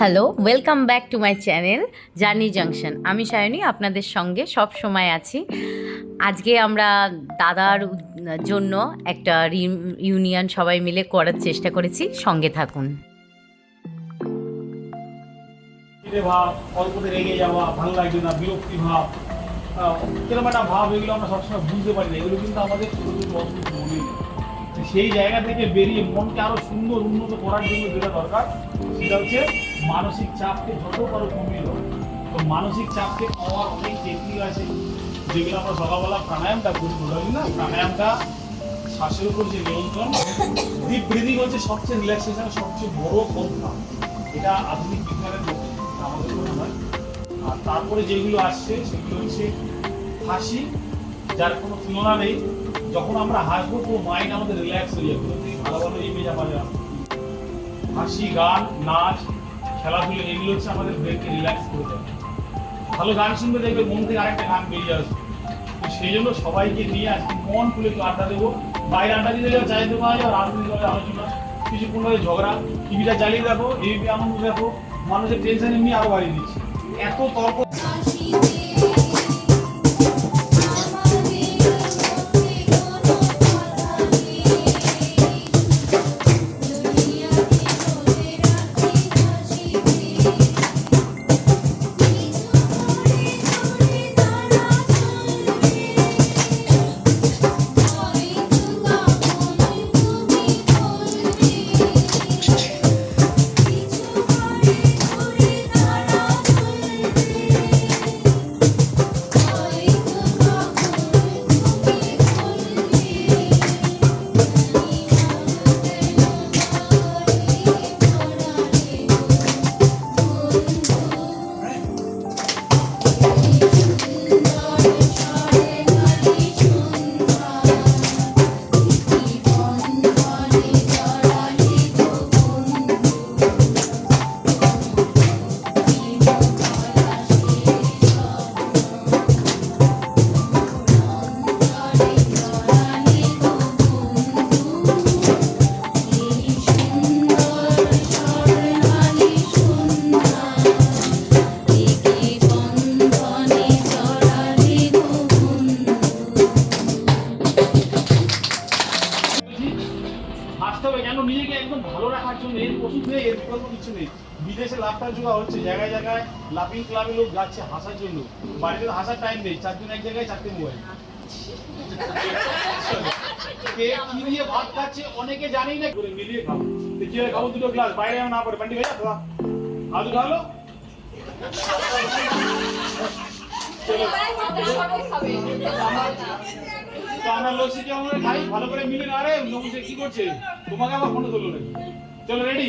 Hello, welcome back to my channel journey junction. আমি সায়নী, আপনাদের সঙ্গে সব সময় আছি। আজকে আমরা দাদার জন্য একটা ইউনিয়ন সবাই মিলে করার চেষ্টা করেছি, সঙ্গে থাকুন। ভাব, অল্পতে রেগে যাওয়া, ভালো লাগছে না, বিরক্তি ভাব, কিরকম একটা ভাব, এগুলো আমরা সবসময় বুঝতে পারি না। এগুলো কিন্তু আমাদের ছোট ছোট অদ্ভুত মনে। সেই জায়গা থেকে বেরিয়ে মনকে আরো সুন্দর উন্নত করার জন্য যেটা দরকার সেটা হচ্ছে মানসিক চাপকে যত পারো কমিয়ে দেওয়া। তো মানসিক চাপকে কমার অনেক টেকনিক আছে, যেগুলো আমরা সকালবেলা প্রাণায়ামটা করি। না, প্রাণায়ামটা শ্বাসের উপর যে নিয়ন্ত্রণ, ডিপ ব্রিদিং হচ্ছে সবচেয়ে রিল্যাক্সেশনের সবচেয়ে বড় পন্থা। এটা আধুনিক বিজ্ঞানের আমাদের মনে হয়। আর তারপরে যেগুলো আসছে সেগুলো হচ্ছে হাসি, যার কোনো তুলনা নেই। যখন আমরা হাসবো তো মাইন্ড আমাদের রিল্যাক্স হয়ে যাবে, ভালো ভালো ইমেজ আমাদের হাসি, গান, নাচ, খেলাধুলো, এগুলো হচ্ছে আমাদের ব্রেনকে রিল্যাক্স করে দেয়। ভালো গান শুনবে, দেখবে মন থেকে আরেকটা গান বেরিয়ে আসবে। তো সেই জন্য সবাইকে নিয়ে আজকে মন খুলে একটু আড্ডা দেবো। বাইরে আড্ডা দিতে যাওয়া, চাইতে পাওয়া যাবে, রাজনীতি আলোচনা, কিছুক্ষণ ধরে ঝগড়া, টিভিটা জ্বালিয়ে দেখো, এবিপি আনন্দ দেখো, মানুষের টেনশন এমনি আরো বাড়িয়ে দিচ্ছে। এত তর্ক আসতে হবে, কেন নিজেকে একদম ভালো রাখার জন্য। এর ওষুধ নেই, এর বিকল্প কিছু নেই। বিদেশে লাফটা জোড়া হচ্ছে, জায়গায় জায়গায় লাফিং ক্লাবে লোক যাচ্ছে হাসার জন্য। বাড়িতে হাসার টাইম নেই, চারজন এক জায়গায়, চারটে মোবাইল। কে কি দিয়ে ভাত খাচ্ছে অনেকে জানেই না, করে মিলিয়ে খাবো। কি হয়, খাবো দুটো গ্লাস, বাইরে না পড়ে পান্ডি ভাইয়া দাদা আলু খালো। আমরা লস্যি কেমন খাই, ভালো করে মিলে না রে। নমুসে কি করছে, তোমাকে আবার ফোনে ধরলো নাকি? চলো রেডি।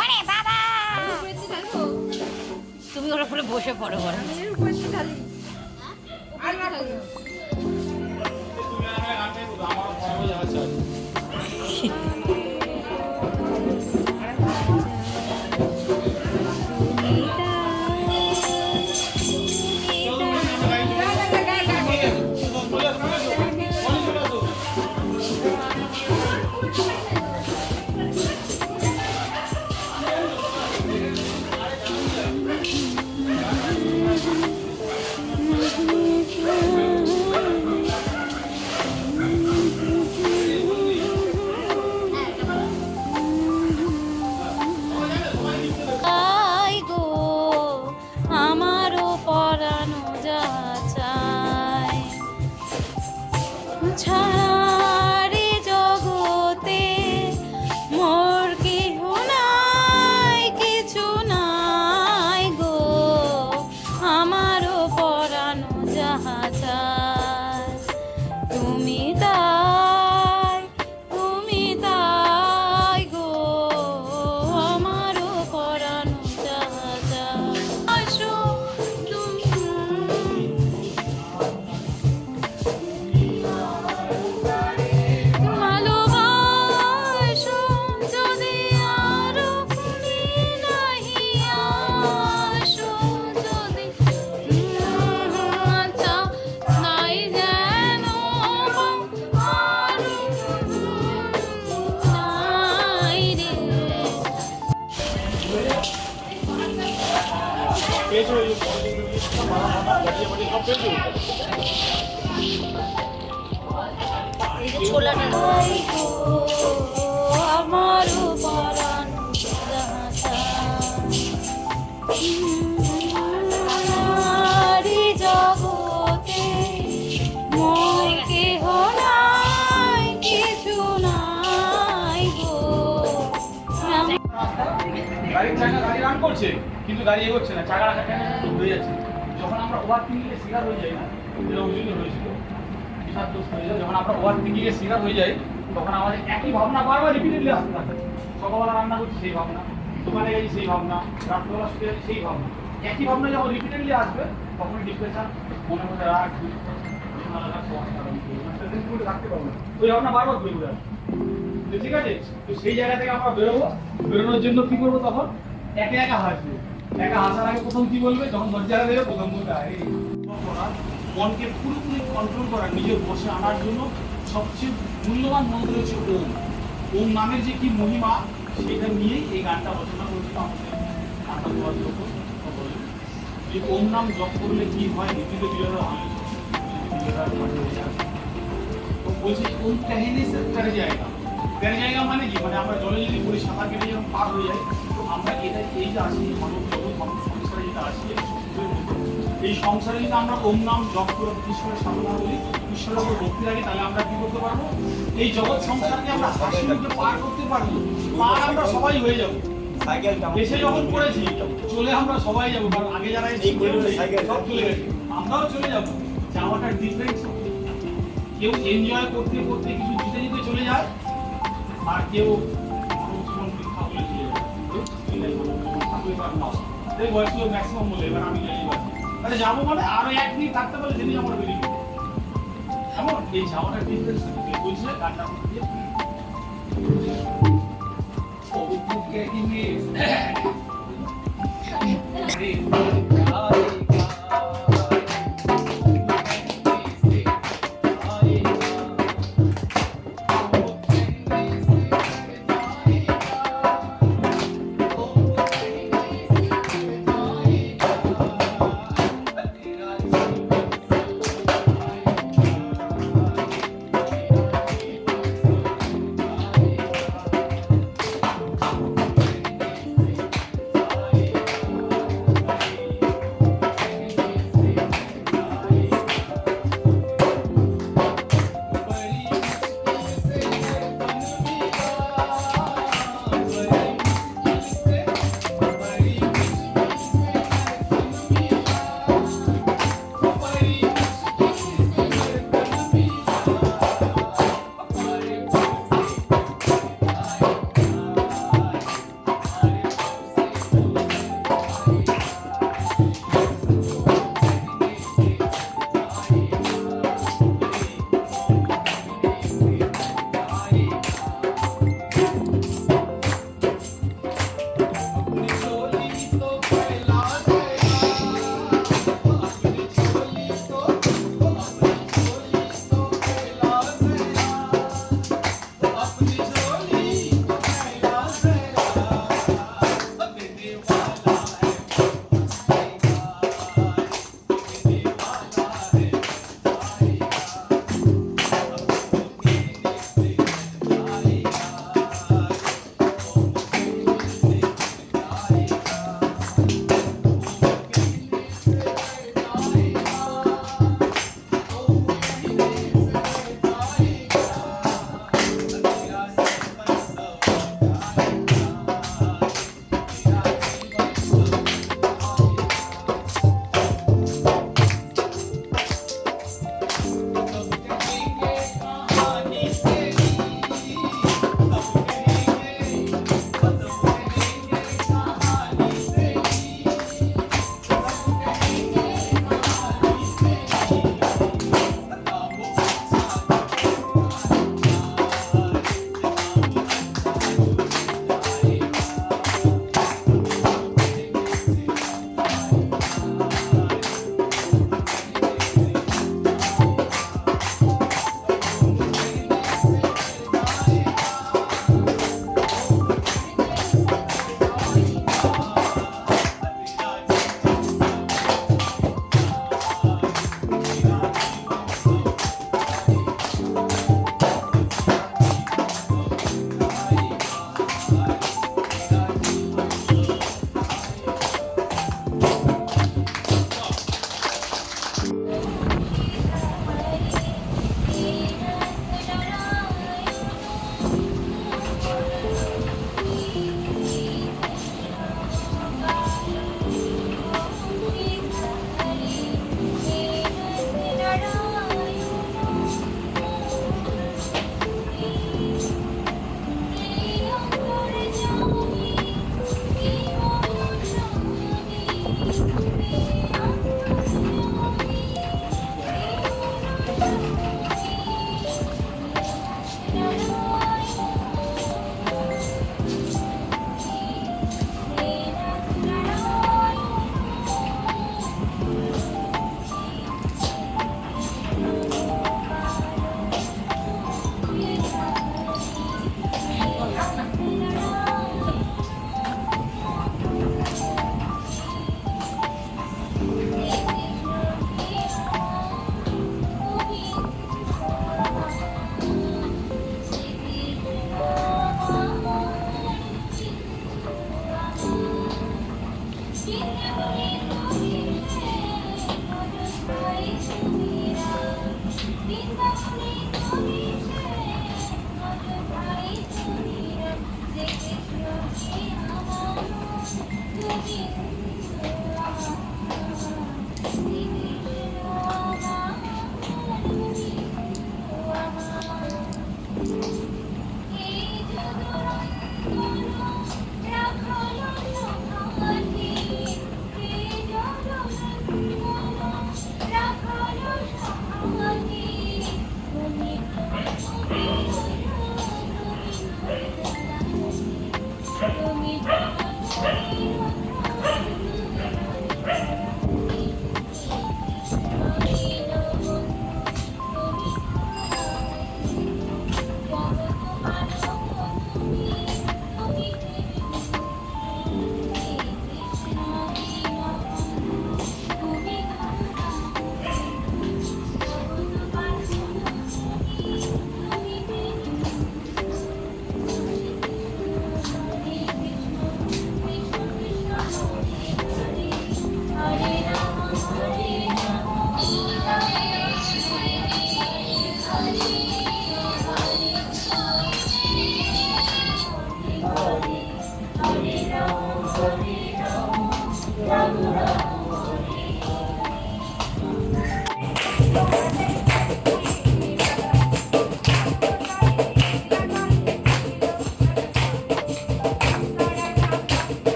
ওরে বাবা, তুমি ওর উপরে বসে পড়ো বড়। আই গো আমারও পরানো যা চায়, ছাড়ে জগতে মোর কেহ নাই, কিছু নাই গো আমারও পরানো যা চায়। তুমি তাই গো আমারও পরানো যা চায়। আসো তুমি ভালোবাসো যদি আরো খুনি নাহি আসো, যদি আচ্ছা নাই যেন আরো নাই রে। পেয়েছো এই সব পেয়েছো? ছোলাটা আমারও পরানো যা চায়, জগতে মোর কেহ নাই, কিছু নাই গো। গাড়ি রান করছে কিন্তু গাড়ি এগোচ্ছে না, চাকা রাখা কেন হয়ে যাচ্ছে। যখন আমরা ওভার থিঙ্কিংয়ের শিকার হয়ে যাই না, যেটা ওই জন্য হয়েছিল বিষাদগ্রস্ত হয়ে যায়, যখন আমরা ওভার থিঙ্কিংয়ের শিকার হয়ে যাই তখন আমাদের একই ভাবনা বারবার রিপিটেডলি আসতে থাকে। সকালবেলা রান্না করছি সেই ভাবনা, দোকানে গেছি সেই ভাবনা, রাত্রেবেলা শুতে যাচ্ছি সেই ভাবনা, একই ভাবনা যখন রিপিটেডলি আসবে তখন ডিপ্রেশন, মনে মধ্যে রাগ, থাকতে পারবো না, ওই ভাবনা বারবার ঘুরে ঘুরে আসবে। তো ঠিক আছে, তো সেই জায়গা থেকে আমরা বেরোবো। বেরোনোর জন্য কি করবো? তখন একা একা হাসবে। একা হাসার আগে প্রথম কি বলবে? যখন দরজাটা দেবে প্রথম বলবে মনকে পুরোপুরি কন্ট্রোল করা, নিজের বসে আনার জন্য সবচেয়ে মূল্যবান মন্ত্র হচ্ছে ওম। ওম নামের যে কি মহিমা সেটা নিয়েই এই গানটা রচনা করেছিল আমাদের গানটা বলার লোক। যে ওম নাম জপ করলে কি হয়, নীতিতে বিরোধ হয়, বলছি ওম কাহিনী তেরে জায়গা। তেরে জায়গা মানে কি? মানে আমরা জলে যদি পড়ি, সাঁতার কেটে যখন পার হয়ে যায়, তো আমরা এটা এই যে আসি মানব জগৎ, মানব সংসারে যেটা আসি, এই সংসারে যদি আমরা ওম নাম জপ করে ঈশ্বরের সাধনা করি, ঈশ্বরের উপর ভক্তি রাখি, তাহলে আমরা কি করতে পারবো? এই জগৎ সংসারকে আমরা হাসি মুখে পার করতে পারবো। পার আমরা সবাই হয়ে যাবো। এসে যখন পড়েছি চলে আমরা সবাই যাবো, কারণ আগে যারা সব চলে গেছে, আমরাও চলে যাবো। যাওয়াটার ডিফারেন্স, কেউ এনজয় করতে করতে কিছু জিতে জিতে চলে যায়, আর কেউ মানব জীবন পরীক্ষা বলে চলে যায়। বয়স ম্যাক্সিমাম বলে এবার আমি যাই তাহলে যাবো, মানে আরো 1 মিনিট থাকতে পারলে সেদিন আমরা বেরিয়ে যাবো। এমন এই যাওয়াটার ডিফারেন্স বুঝলে গানটা দিয়ে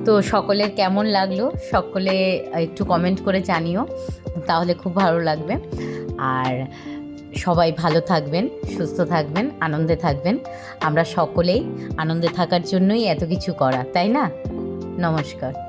তো সকলের কেমন লাগলো সকলে একটু কমেন্ট করে জানিও, তাহলে খুব ভালো লাগবে। আর সবাই ভালো থাকবেন, সুস্থ থাকবেন, আনন্দে থাকবেন। আমরা সকলেই আনন্দে থাকার জন্যই এত কিছু করা, তাই না? নমস্কার।